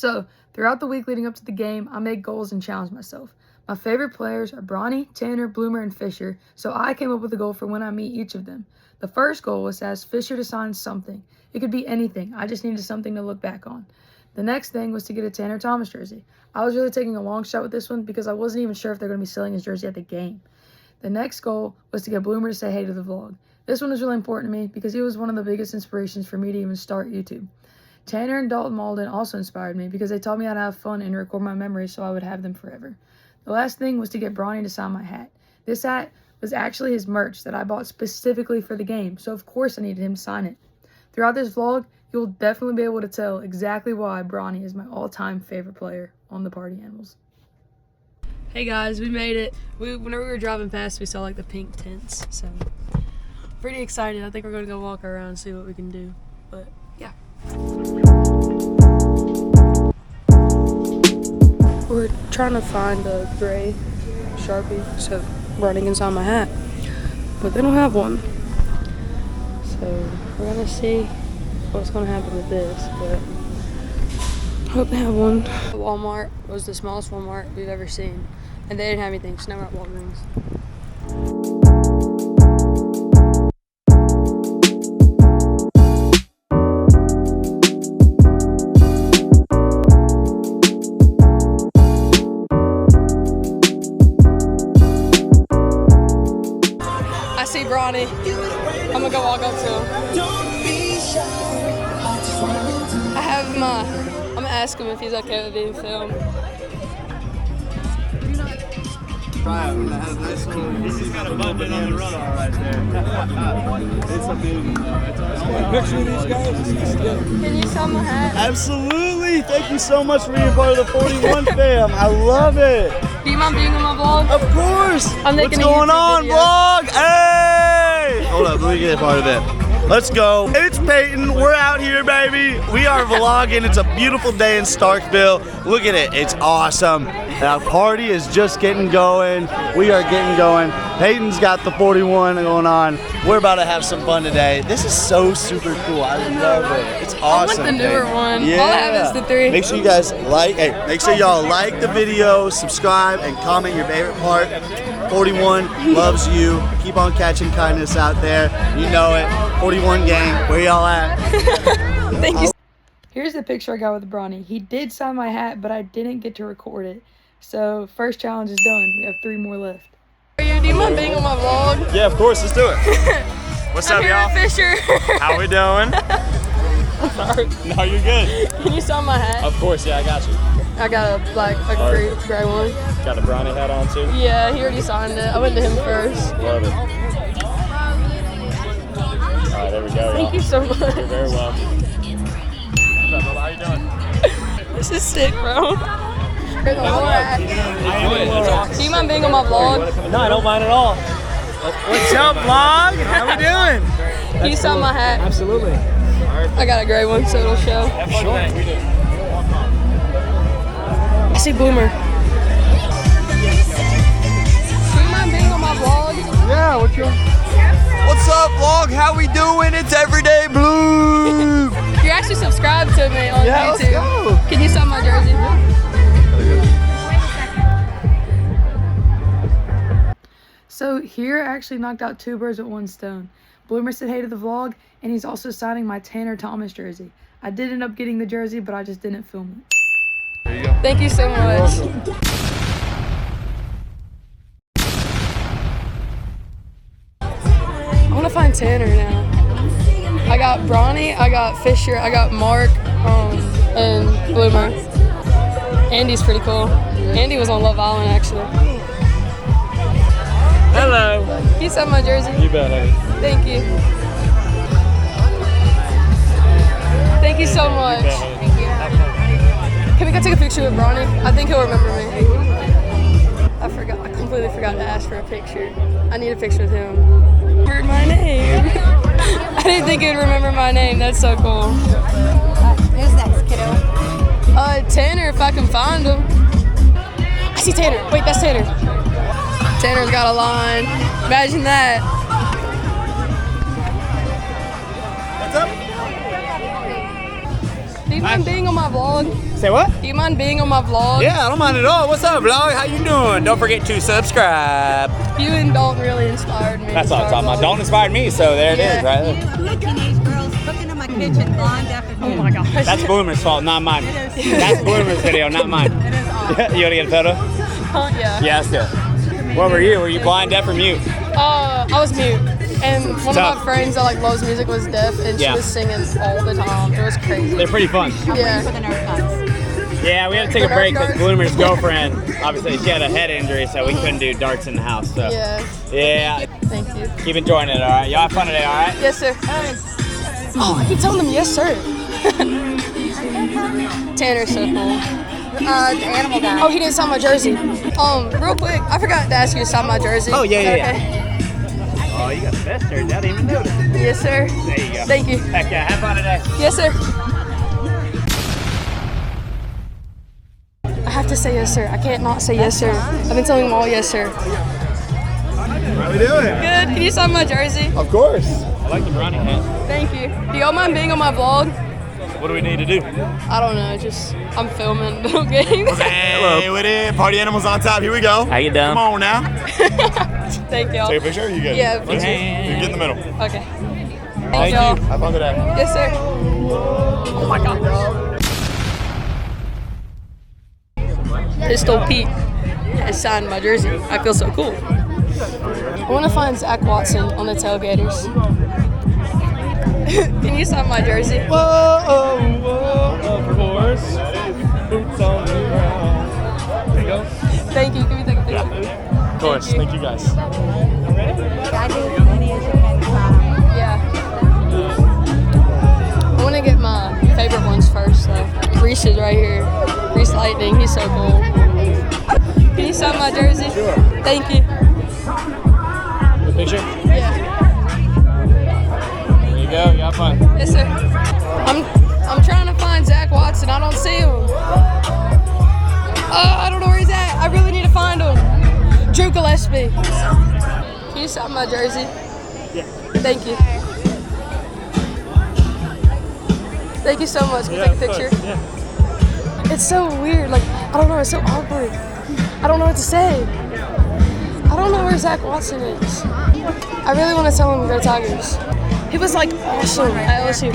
So, throughout the week leading up to the game, I made goals and challenged myself. My favorite players are Bronny, Tanner, Bloomer, and Fisher, so I came up with a goal for when I meet each of them. The first goal was to ask Fisher to sign something. It could be anything. I just needed something to look back on. The next thing was to get a Tanner Thomas jersey. I was really taking a long shot with this one because I wasn't even sure if they're going to be selling his jersey at the game. The next goal was to get Bloomer to say hey to the vlog. This one was really important to me because he was one of the biggest inspirations for me to even start YouTube. Tanner and Dalton Malden also inspired me because they taught me how to have fun and record my memories so I would have them forever. The last thing was to get Bronny to sign my hat. This hat was actually his merch that I bought specifically for the game, so of course I needed him to sign it. Throughout this vlog, you'll definitely be able to tell exactly why Bronny is my all-time favorite player on the Party Animals. Hey guys, we made it. Whenever we were driving past, we saw like the pink tents, so pretty excited. I think we're gonna go walk around and see what we can do, but yeah. We're trying to find a gray Sharpie so Bronny can sign my hat, but they don't have one. So we're gonna see what's gonna happen with this, but I hope they have one. Walmart was the smallest Walmart we've ever seen, and they didn't have anything, so now we're at Walgreens. I see Bronny. I'm gonna go walk up to him. I have him, I'm gonna ask him if he's okay with being filmed. He's just got a button on the runner right there. It's a beauty. Picture of these guys. Can you sign my hat? Absolutely. Thank you so much for being part of the 41 fam. I love it. Do you mind being on my vlog? Of course. What's going on, vlog? Hey! Hold up, let me get a part of it. Let's go. It's Peyton. We're out here, baby. We are vlogging. It's a beautiful day in Starkville. Look at it. It's awesome. Our party is just getting going. We are getting going. Peyton's got the 41 going on. We're about to have some fun today. This is so super cool. I love it. It's awesome. I want the newer one. Yeah. All I have is the 3. Make sure you guys make sure y'all like the video, subscribe, and comment your favorite part. 41 loves you. Keep on catching kindness out there. You know it. 41 gang, where y'all at? Thank you. Here's the picture I got with Bronny. He did sign my hat, but I didn't get to record it. So, first challenge is done. We have 3 more left. Do you mind being on my vlog? Yeah, of course, let's do it. What's up, y'all? Fisher. How we doing? Sorry. No, you're good. Can you sign my hat? Of course, yeah, I got you. I got a gray one. Got a Bronny hat on too? Yeah, he already signed it. I went to him first. Love it. All right, there we go, Thank you so much. You're very welcome. What's up, brother? How you doing? This is sick, bro. I enjoy it. That's awesome. Do you mind being on my vlog? No, I don't mind at all. What's up, vlog? How we doing? Can you sign my hat? Absolutely. I got a gray one, so it'll show. Sure. I see Bloomer. Do you mind being on my vlog? Yeah, what's up, vlog? How we doing? It's Everyday Blue. You're actually subscribed to me on Yeah, YouTube. let's go. Can you sign my jersey? So here I actually knocked out 2 birds with 1 stone. Bloomer said hey to the vlog, and he's also signing my Tanner Thomas jersey. I did end up getting the jersey, but I just didn't film it. There you go. Thank you so much. I want to find Tanner now. I got Bronny, I got Fisher, I got Mark, and Bloomer. Andy's pretty cool. Andy was on Love Island, actually. Hello. Can you sign my jersey? You bet, honey. Thank you. Thank you so much. Can we go take a picture with Bronny? I think he'll remember me. I completely forgot to ask for a picture. I need a picture with him. Heard my name. I didn't think he'd remember my name. That's so cool. Who's next, kiddo? Tanner, if I can find him. I see Tanner. Wait, that's Tanner. Tanner's got a line. Imagine that. What's up? Do you mind being on my vlog? Say what? Do you mind being on my vlog? Yeah, I don't mind at all. What's up, vlog? How you doing? Don't forget to subscribe. You and Dalton really inspired me. That's to all I'm start talking about. vlogging. Dalton inspired me, so there it Yeah. is, right there. Teenage girls cooking in my kitchen, blind, deaf, and Oh my gosh. That's Bloomer's fault, not mine. That's Bloomer's video, not mine. It is awesome. You want to get a photo? Yeah. Yeah, let's do it. What were you? Were you blind, deaf, or mute? I was mute. And one Tough. of my friends that like loves music was deaf, and Yeah. she was singing all the time. It was crazy. They're pretty fun. Yeah. For the Nerf guns. Yeah, we had to take a break because Bloomer's girlfriend, obviously, she had a head injury, so we couldn't do darts in the house. So Yeah. yeah, Thank you. keep enjoying it, all right? Y'all have fun today, all right? Yes, sir. Oh, I keep telling them yes, sir. Tanner's so cool. The animal guy. Oh, he didn't sign my jersey. Real quick, I forgot to ask you to sign my jersey. Oh, yeah, yeah, Okay. Oh, you got the best shirt. I didn't even notice. Yes, sir. There you go. Thank you. Heck yeah, have fun today. Yes, sir. I have to say yes, sir. I can't not say yes, sir. I've been telling them all yes, sir. How we doing? Good. Can you sign my jersey? Of course. I like the brownie hat. Thank you. Do y'all mind being on my vlog? What do we need to do? I don't know. Just I'm filming little games. Hey, what is? Party animals on top. Here we go. How you doing? Come on now. Thank y'all. Take a picture. You good? Yeah, Let's picture. You get in the middle. Okay. Thank y'all. Have fun today. Yes, sir. Oh my God. Pistol Pete has signed my jersey. I feel so cool. I want to find Zach Watson on the Tailgaters. Can you sign my jersey? Whoa, of course. Boots on the ground. There you go. Thank you. Can we take a picture? Of course. Thank you guys. I do many as you can find. Yeah. I want to get my favorite ones first, though. Reese is right here. Reese Lightning. He's so cool. Can you sign my jersey? Sure. Thank you. The picture? Yeah. There you go. You have fun. Yes, sir. I'm trying to find Zach Watson. I don't see him. I don't know where he's at. I really need to find him. Drew Gillespie. Can you sign my jersey? Yeah. Thank you. Thank you so much. Can you take a picture? Yeah. It's so weird. Like, I don't know. It's so awkward. I don't know what to say. I don't know where Zach Watson is. I really want to tell him to go Tigers. He was like awesome at LSU.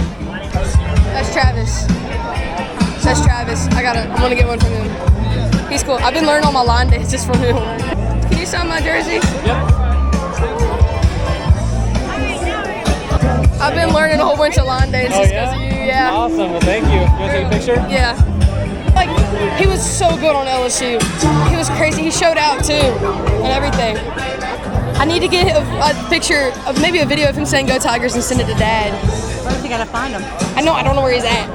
That's Travis. That's Travis. I'm gonna get one from him. He's cool. I've been learning all my line dances from him. Can you sign my jersey? Yep. I've been learning a whole bunch of line dances Oh, because yeah? of you. Yeah. Awesome. Well, thank you. You want to take a picture? Yeah. Like, he was so good on LSU. He was crazy. He showed out too and everything. I need to get a picture of maybe a video of him saying "Go Tigers" and send it to Dad. First, you gotta find them. I don't know where he's at.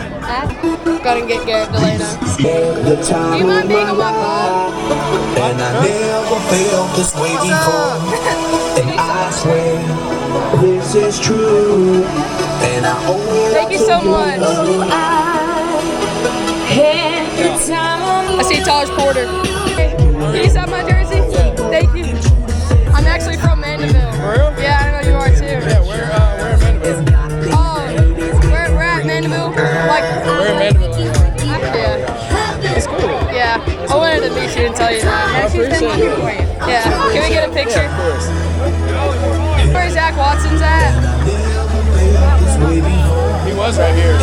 Gotta get Garrett Delano. Do you mind being on my vlog? And I never felt this way before. And I swear this is true. And I owe it Thank you so much. I see Taj Porter. Can you sign my jersey? Thank you. I'm actually from Mandeville. For real? Yeah, I know you are too. Yeah, we're in Mandeville. Oh, we're at Mandeville. Like, We're in Mandeville. yeah, That's cool. yeah. I wanted to meet you and tell you that. I appreciate it. Yeah. Can we get a picture? Yeah, of course. Where Zach Watson's at? He was right here.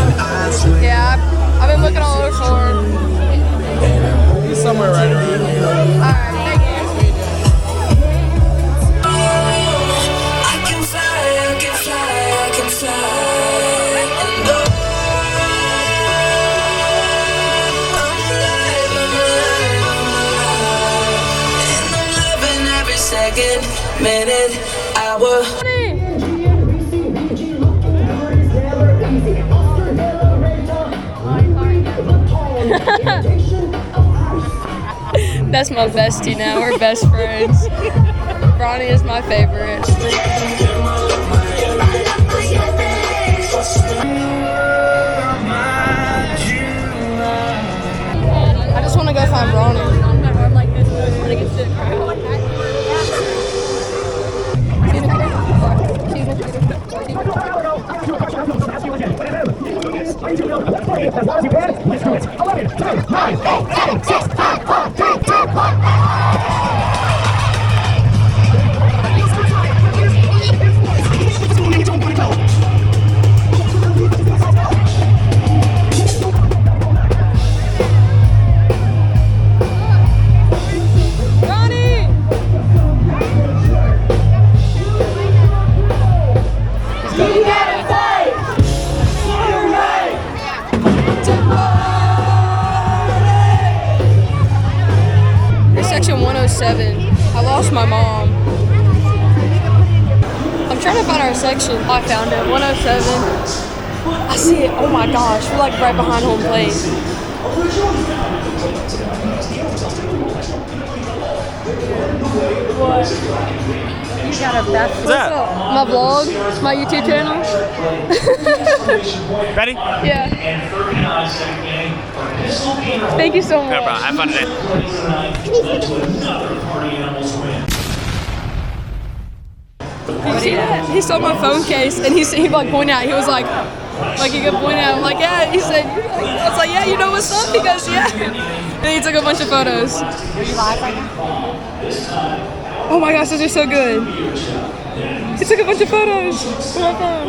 Yeah, I've been looking all over for him. He's somewhere right here. Alright, thank you. I can fly, I can fly, I can fly. And oh, I'm alive, I'm alive, I'm alive. And I'm loving every second, minute, hour. That's my bestie now. We're best friends. Bronny is my favorite. I just want to go find Bronny. As loud as you can. Let's do it. 11, 10, 9, 8, 7, 6, 5, 4, 3, 2, Section 107. I lost my mom. I'm trying to find our section. I found it. 107. I see it. Oh my gosh. We're like right behind home plate. What? You got a best. What's that? My vlog, my YouTube channel. Ready? Yeah. Thank you so much. No problem. Have fun today. Did you see that? He saw my phone case and he like pointed out. He was like he could point out. I'm like, yeah. He said, I was like, yeah. You know what's up? He goes, yeah. And he took a bunch of photos. Are you live right now? Oh my gosh, those are so good. He took a bunch of photos with my phone.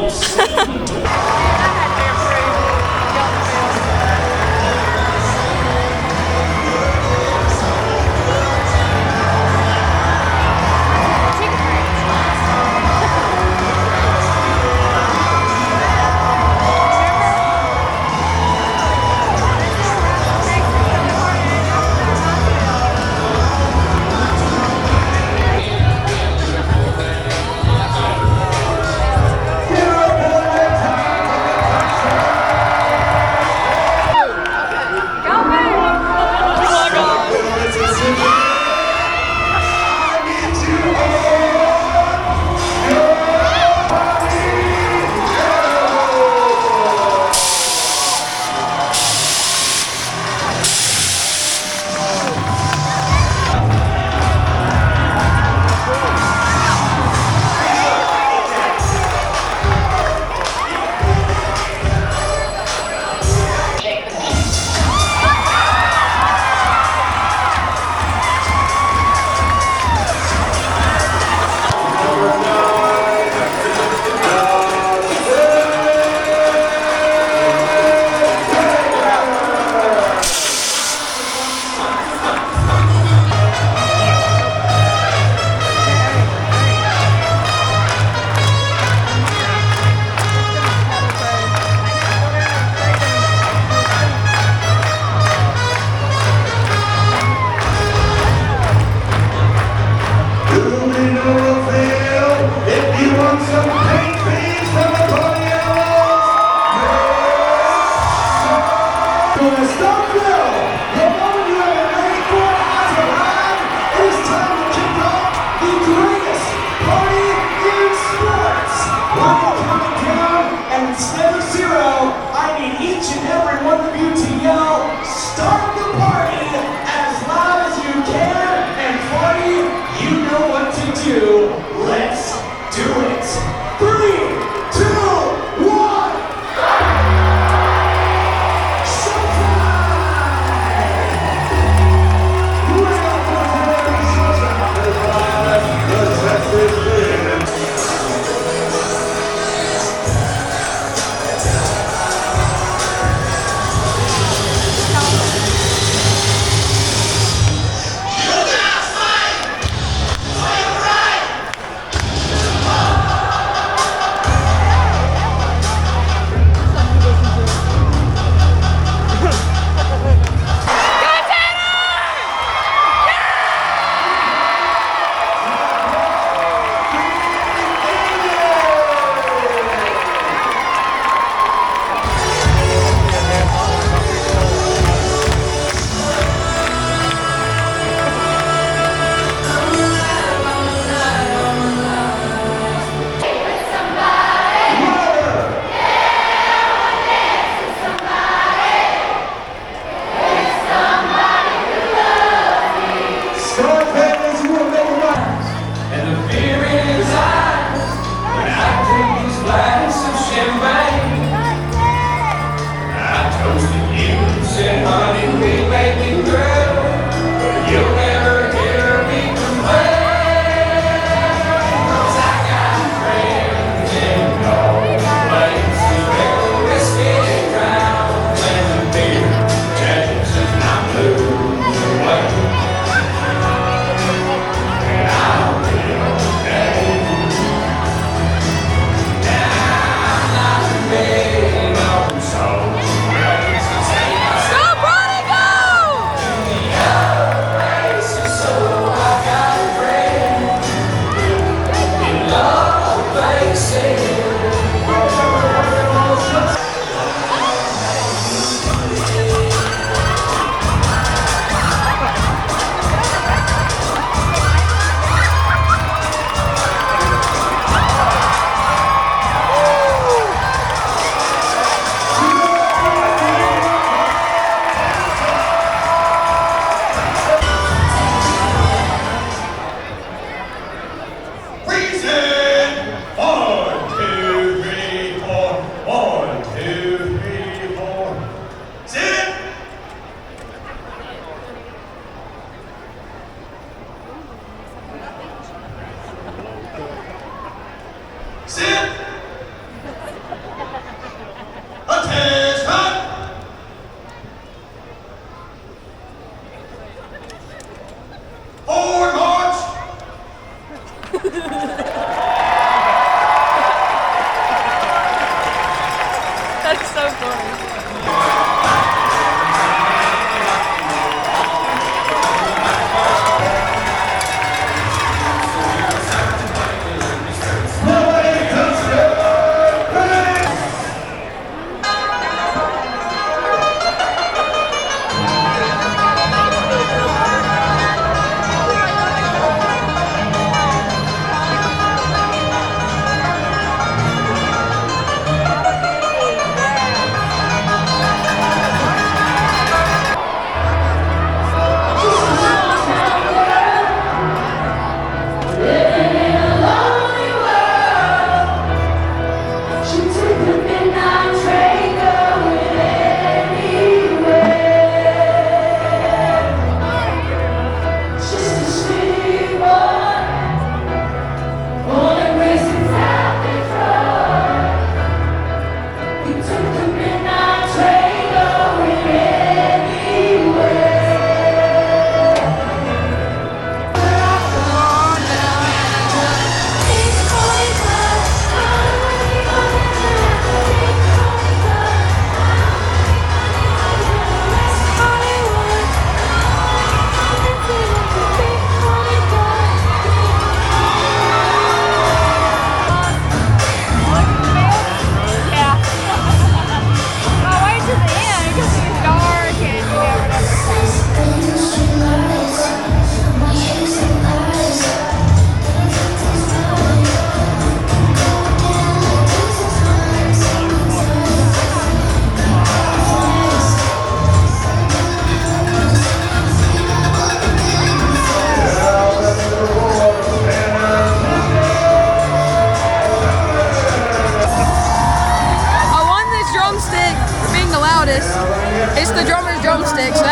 Let's do it.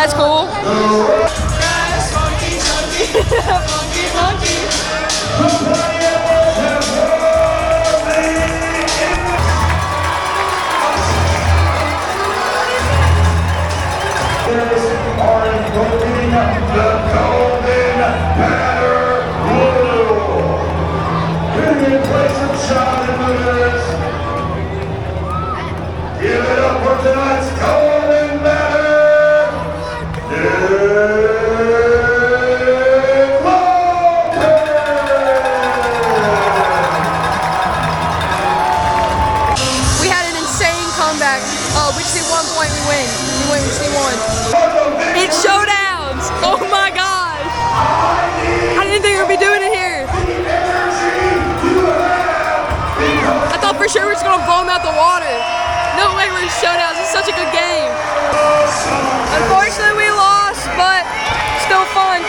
That's cool. Give it up for tonight's golden banner. We had an insane comeback. We just need 1 point, we win. We just need 1. It's showdowns. Oh my gosh. I didn't think we'd be doing it here. I thought for sure we were just gonna blow them out the water. No way we're in showdowns. It's such a good game. Unfortunately, we lost, but still fun.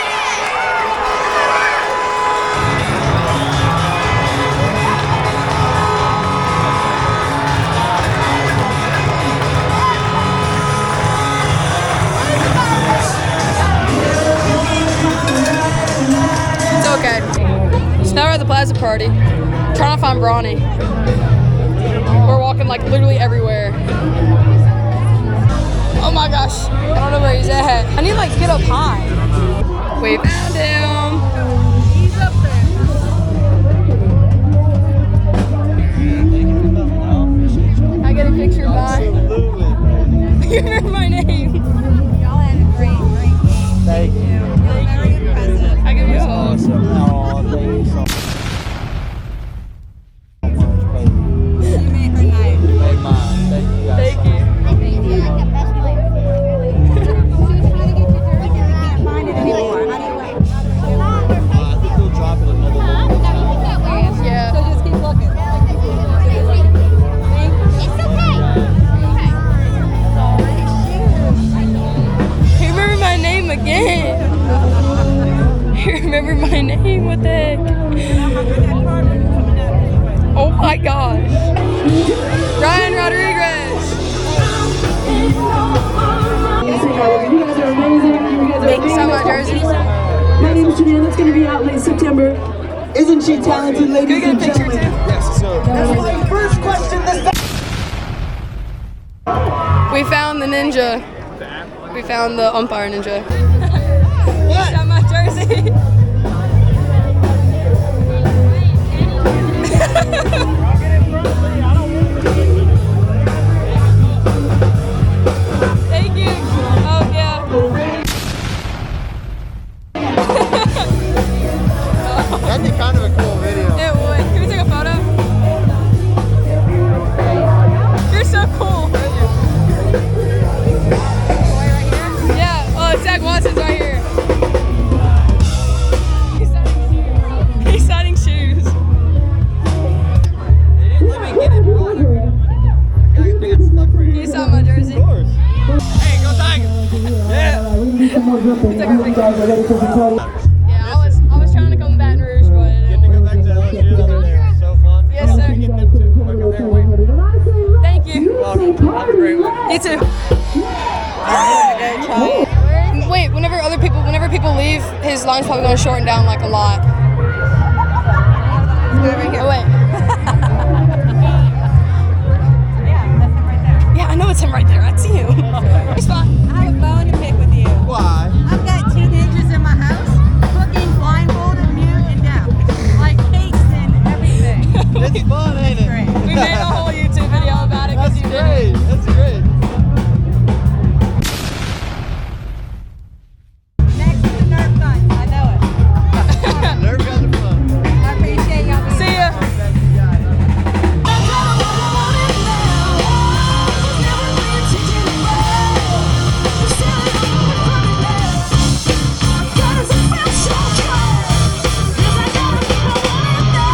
It's okay. So now we're at the Plaza Party. Trying to find Bronny. We're walking like literally everywhere. Oh my gosh. I don't know where he's at. I need to like get up high. We found him. He's up there. Can I get a picture by? You remember my name. Y'all had a great game. Thank you. Very impressive. I give you a hug. Awesome. Oh, thank you so much. You made her night. Hey, Mom. Thank you guys. Thank you. Can't find it anymore. How do you wait? I think we'll drop it another one. Yeah. So just keep looking. You remember my name again. You remember my name? What the heck? Oh my gosh. Ryan Rodriguez. You guys are amazing. You guys are Thank you so much, Jersey. My name is Janelle. It's going to be out late September. Isn't she talented, Can we ladies get a and picture gentlemen? too? Yes, sir. That's my first question this We found the ninja. We found the umpire ninja. What? Got my jersey. Thank you. Oh yeah. That'd be kind of a cool video. It would. Can we take a photo? You're so cool. Yeah. Oh, Zach Watson's right here. He's signing shoes. They didn't let me get it wrong. I got stuck right Can you sign my jersey? Hey, go Tigers! Yeah! Yeah, I was trying to come to Baton Rouge, but it didn't Getting to work. go back to LSU the other day was so fun. Yes, sir. Get them too. Look at their win. Thank you. Welcome. Have a great one. You too. Wait, whenever people leave, his line's probably going to shorten down like a lot. Oh, wait. Yeah, I know it's him right there. I see him. He's fine. I have a bone to pick with you. Why? I've got teenagers in my house cooking blindfolded, mute, and deaf. Like cakes and everything. It's fun, ain't it? Great. We made a whole YouTube video about it because That's you did it. great. That's great. Next is the Nerf gun. I know it. Nerve guns are fun. I appreciate y'all. See ya. Thank you guys. Cause I gotta keep on running now.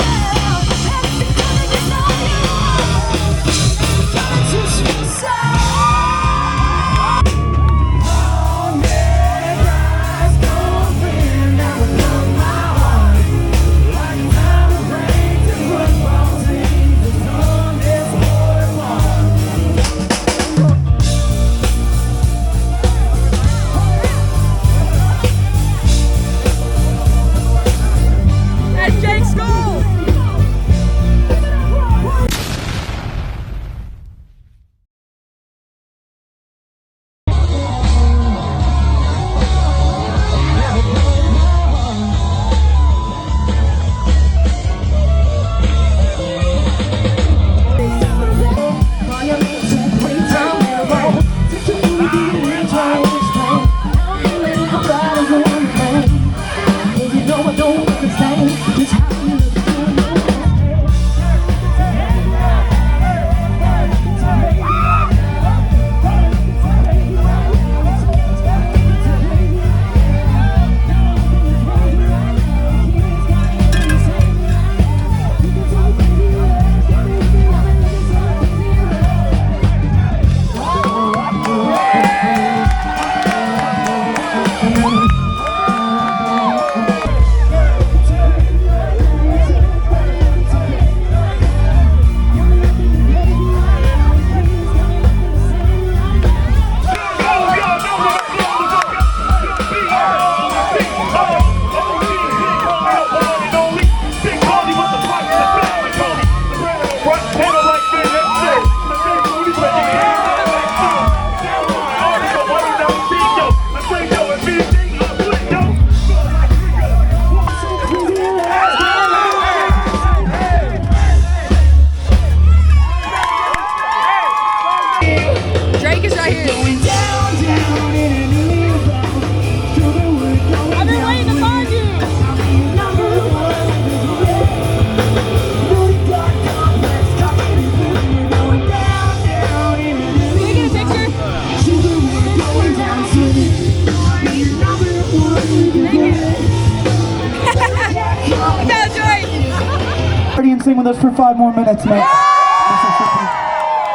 sing with us for 5 more minutes, man.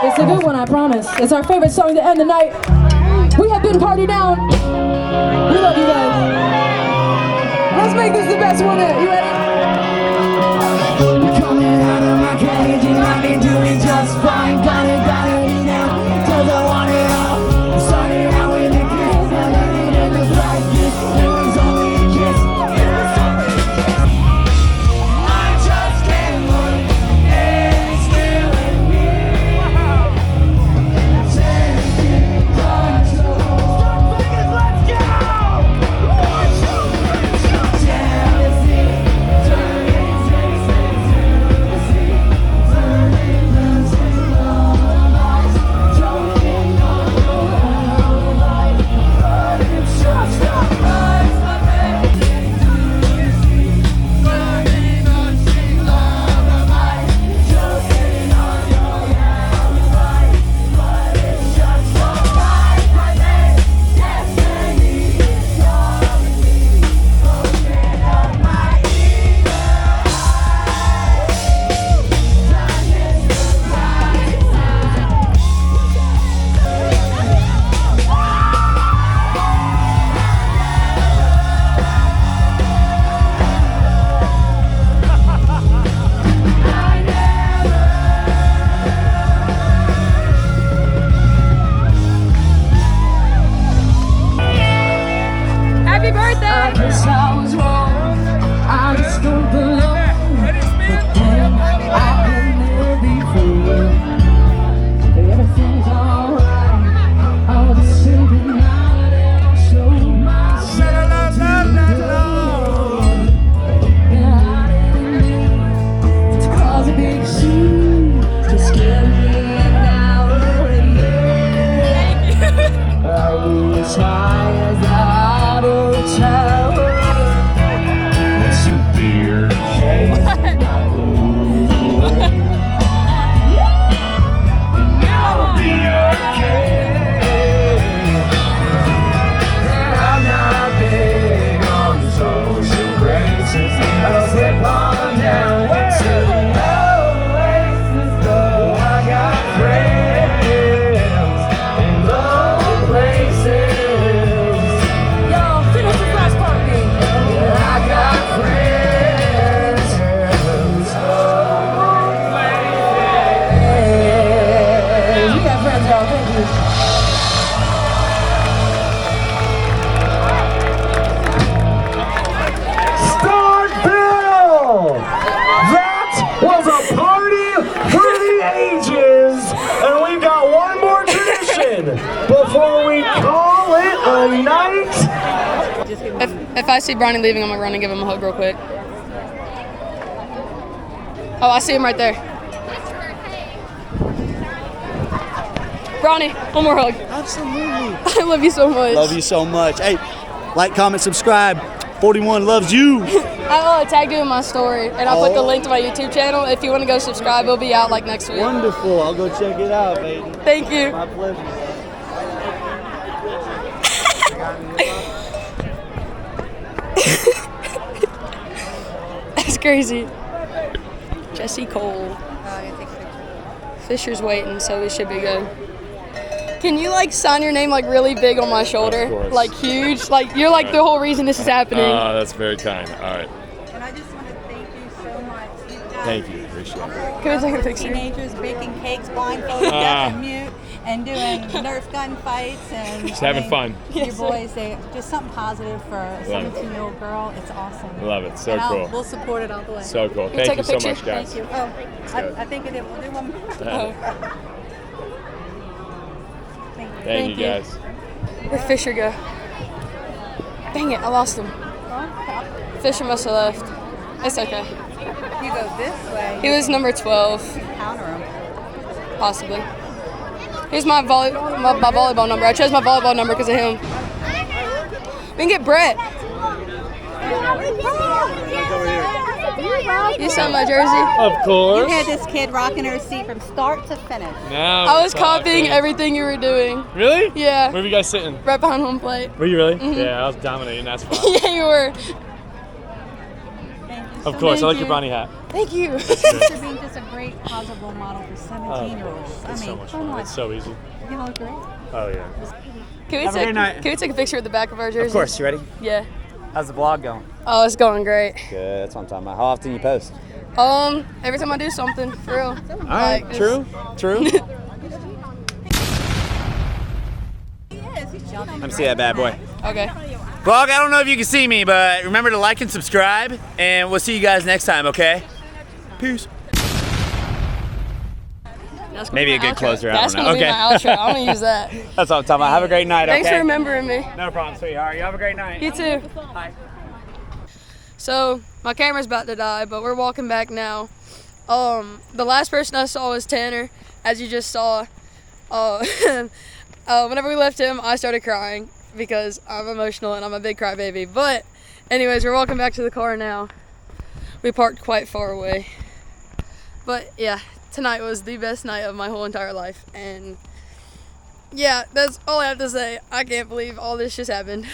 It's a good one, I promise. It's our favorite song to end the night. We have been Party Down. We love you guys. Let's make this the best one yet. You ready? Coming out of my cage and I've been doing just fine. Got it now, 'cause I want it all. Started out with a kiss, but I didn't look like this. It was only a kiss. I just can't look, and it's killing me. Taking control. Let's go! Jealousy, turning faces to the sea. Burning losing lullabies. Choking on your lullaby. But it's just a price I pay. Burning losing lullabies. Choking on your lullaby. But it's just a price I pay. Destiny is calling me. Open up my eager eyes. Time is the right Happy birthday! I guess I was wrong. I just don't belong. But then I've been there before. Everything's alright. I'll just say goodnight and I'll show myself to the door. And I didn't mean to cause a big scene. Just give me an hour and then I was high as the auto tower. It's a beer. I'll be okay. And I'm not big on social graces. I'll slip on down to the oasis, though I got friends in low places. Yo, finish this last part, man. I got friends in low places. You got friends, y'all. Thank you. Starkville! That was a party for the ages, and we've got one more tradition before we call it a night. If I see Bronny leaving, I'm gonna run and give him a hug real quick. Oh, I see him right there. Bronny, one more hug. Absolutely. I love you so much. Love you so much. Hey, like, comment, subscribe. 41 loves you. I tagged you in my story, and I put the link to my YouTube channel. If you want to go subscribe, it'll be out like next week. Wonderful. I'll go check it out, baby. Thank you. My pleasure. That's crazy. Jesse Cole. Fisher's waiting, so we should be good. Can you like sign your name like really big on my shoulder? Of course. Like huge? Like you're like the whole reason this is happening. That's very kind. All right. And I just want to thank you so much. You guys Thank you. Appreciate it. Can we take a picture? Teenagers baking cakes blindfolded, deaf and mute, and doing Nerf gun fights and Just having fun. Your Yes, boys, they just something positive for a Love it. 17-year-old girl. It's awesome. Love it. So And cool. we'll support it all the way. So cool. Can we Thank take you a so picture? much, guys. Thank you. Oh, I think we'll do one. Thank you, guys. Where'd Fisher go? Dang it, I lost him. Fisher must have left. It's okay. If you go this way, He was number 12, counter him. possibly. Here's my volleyball number. I chose my volleyball number because of him. We can get Brett. You saw my jersey? Of course. You had this kid rocking her seat from start to finish. Now I was we're copying talking. everything you were doing. Really? Yeah. Where were you guys sitting? Right behind home plate. Were you really? Mhm. Yeah, I was dominating. That's fine. Yeah, you were. Thank you Of course, I like your you. Bronny hat. Thank you. For being just a great positive role model for 17-year-olds. It's so much fun. It's so easy. You look great. Oh, yeah. Can we take a picture with the back of our jersey? Of course, you ready? Yeah. How's the vlog going? Oh, it's going great. Good, that's what I'm talking about. How often you post? Every time I do something, for real. All right, true. Let me see that bad boy. Okay. Vlog, I don't know if you can see me, but remember to like and subscribe, and we'll see you guys next time, okay? Peace. Maybe a good closer, I don't know. That's gonna be my outro. I'm gonna use that. That's what I'm talking about. Have a great night, Thanks okay? for remembering me. No problem, sweetheart. You have a great night. You too. Bye. So my camera's about to die, but we're walking back now. The last person I saw was Tanner, as you just saw. Whenever we left him, I started crying because I'm emotional and I'm a big crybaby. But anyways, we're walking back to the car now. We parked quite far away. But yeah, tonight was the best night of my whole entire life. And yeah, that's all I have to say. I can't believe all this just happened.